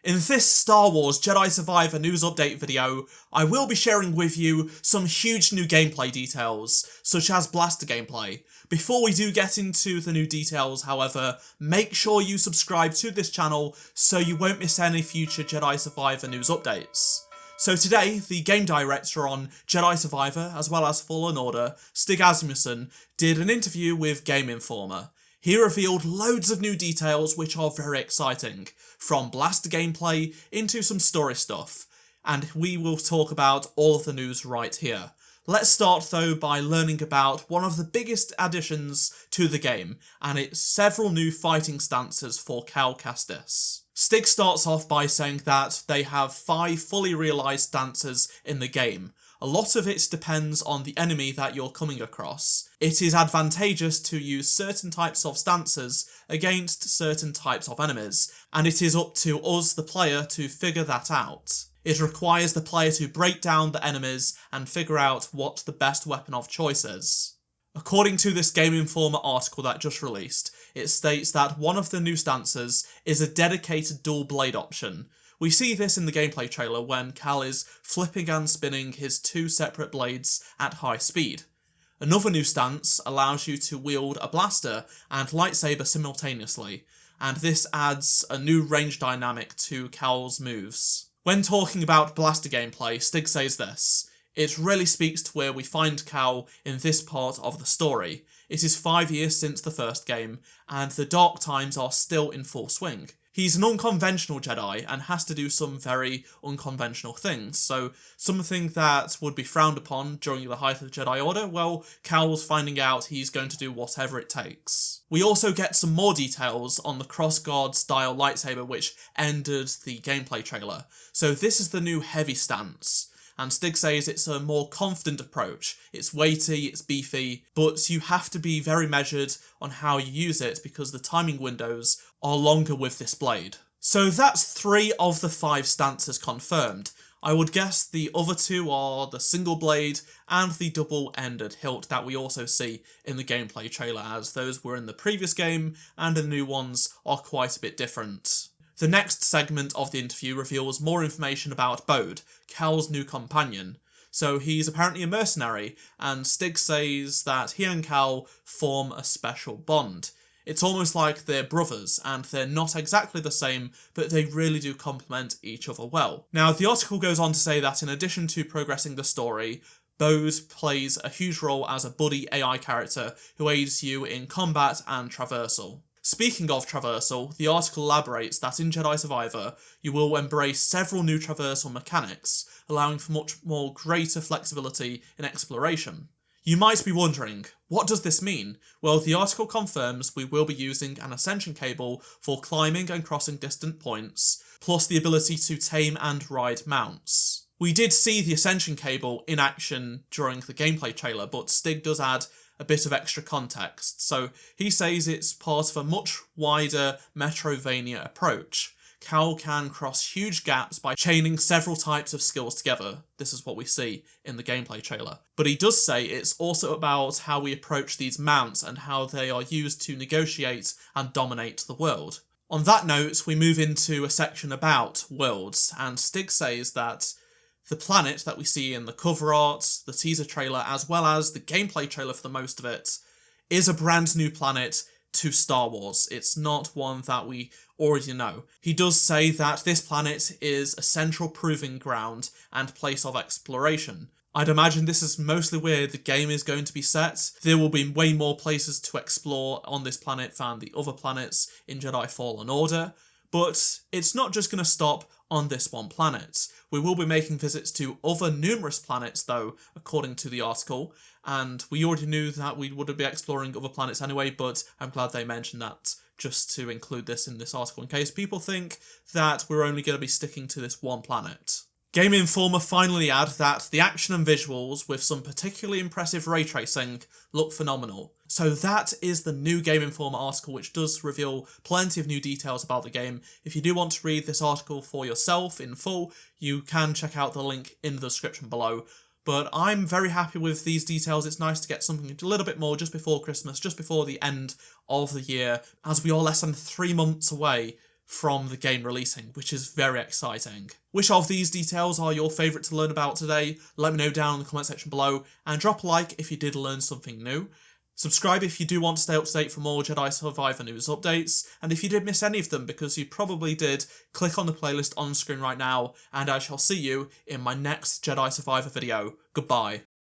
In this Star Wars Jedi Survivor news update video, I will be sharing with you some huge new gameplay details, such as blaster gameplay. Before we do get into the new details, however, make sure you subscribe to this channel so you won't miss any future Jedi Survivor news updates. So today, the game director on Jedi Survivor, as well as Fallen Order, Stig Asmussen, did an interview with Game Informer. He revealed loads of new details which are very exciting, from blaster gameplay into some story stuff, and we will talk about all of the news right here. Let's start though by learning about one of the biggest additions to the game, and it's several new fighting stances for Cal Kestis. Stig starts off by saying that they have 5 fully realised stances in the game. A lot of it depends on the enemy that you're coming across. It is advantageous to use certain types of stances against certain types of enemies, and it is up to us, the player, to figure that out. It requires the player to break down the enemies and figure out what the best weapon of choice is. According to this Game Informer article that just released, it states that one of the new stances is a dedicated dual blade option. We see this in the gameplay trailer when Cal is flipping and spinning his 2 separate blades at high speed. Another new stance allows you to wield a blaster and lightsaber simultaneously, and this adds a new range dynamic to Cal's moves. When talking about blaster gameplay, Stig says this: "It really speaks to where we find Cal in this part of the story. It is 5 years since the first game, and the dark times are still in full swing. He's an unconventional Jedi and has to do some very unconventional things, so something that would be frowned upon during the height of the Jedi Order, well, Cal's finding out he's going to do whatever it takes." We also get some more details on the crossguard style lightsaber which ended the gameplay trailer. So this is the new heavy stance. And Stig says it's a more confident approach. It's weighty, it's beefy, but you have to be very measured on how you use it because the timing windows are longer with this blade. So that's 3 of the 5 stances confirmed. I would guess the other 2 are the single blade and the double-ended hilt that we also see in the gameplay trailer, as those were in the previous game and the new ones are quite a bit different. The next segment of the interview reveals more information about Bode, Cal's new companion. So he's apparently a mercenary, and Stig says that he and Cal form a special bond. It's almost like they're brothers, and they're not exactly the same, but they really do complement each other well. Now, the article goes on to say that in addition to progressing the story, Bode plays a huge role as a buddy AI character who aids you in combat and traversal. Speaking of traversal, the article elaborates that in Jedi Survivor, you will embrace several new traversal mechanics, allowing for much more greater flexibility in exploration. You might be wondering, what does this mean? Well, the article confirms we will be using an ascension cable for climbing and crossing distant points, plus the ability to tame and ride mounts. We did see the ascension cable in action during the gameplay trailer, but Stig does add a bit of extra context. So he says it's part of a much wider Metrovania approach. Cal can cross huge gaps by chaining several types of skills together. This is what we see in the gameplay trailer. But he does say it's also about how we approach these mounts and how they are used to negotiate and dominate the world. On that note, we move into a section about worlds, and Stig says that the planet that we see in the cover art, the teaser trailer, as well as the gameplay trailer for the most of it, is a brand new planet to Star Wars. It's not one that we already know. He does say that this planet is a central proving ground and place of exploration. I'd imagine this is mostly where the game is going to be set. There will be way more places to explore on this planet than the other planets in Jedi Fallen Order, but it's not just going to stop on this one planet. We will be making visits to other numerous planets though, according to the article, and we already knew that we would be exploring other planets anyway, but I'm glad they mentioned that just to include this in this article in case people think that we're only going to be sticking to this one planet. Game Informer finally add that the action and visuals, with some particularly impressive ray tracing, look phenomenal. So that is the new Game Informer article, which does reveal plenty of new details about the game. If you do want to read this article for yourself in full, you can check out the link in the description below. But I'm very happy with these details. It's nice to get something a little bit more just before Christmas, just before the end of the year, as we are less than 3 months away from the game releasing, which is very exciting. Which of these details are your favourite to learn about today? Let me know down in the comment section below, and drop a like if you did learn something new. Subscribe if you do want to stay up to date for more Jedi Survivor news updates, and if you did miss any of them, because you probably did, click on the playlist on screen right now, and I shall see you in my next Jedi Survivor video. Goodbye.